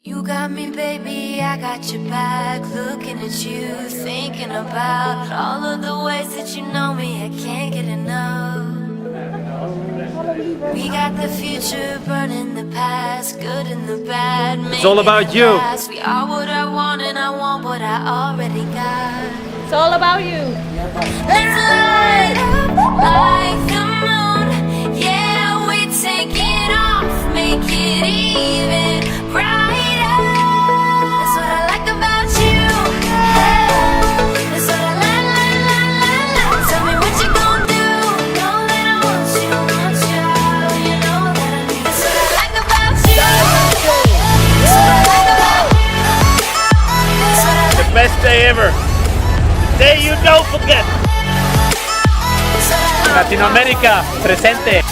You got me, baby, I got your back. Looking at you, thinking about all of the ways that you know me. I can't get enough. We got the future, burning the past, good and the bad. It's all about you. We are what I want, and I want what I already got. It's all about you. Let's light up like the moon. Yeah, we take it off, make it even brighter. That's what I like about you. That's what I like. Tell me what you gon' do. Know that I want you. You know that I need. That's what I like about you. That's what I like about you. That's what I like. The best day ever. Day you don't forget. Latinoamérica, presente.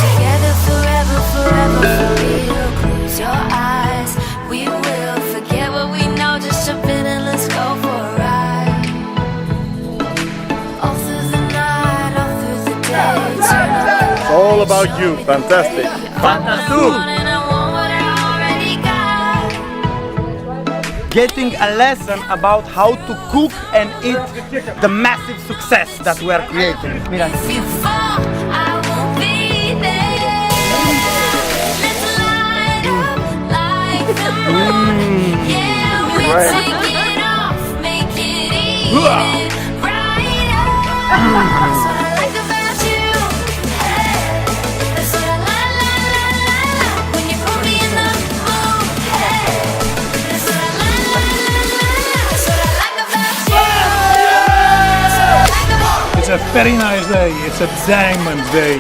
Together forever, forever, for real. Close your eyes. We will forget what we know. Just jump in and let's go for a ride. All through the night, all through the day. Turn up the It's all about you. Fantastic. Fantastic. Getting a lesson about how to cook and eat the massive success that we are creating. Mira. If you fall, I won't be there. Let's light up like the moon. Yeah, we take it off, make it even brighter. That's what I like about you. Hey, that's what I like. When you put me in the mood. Hey, that's what I like. That's what I like about you. That's what I like about you. It's a very nice day. It's a diamond day.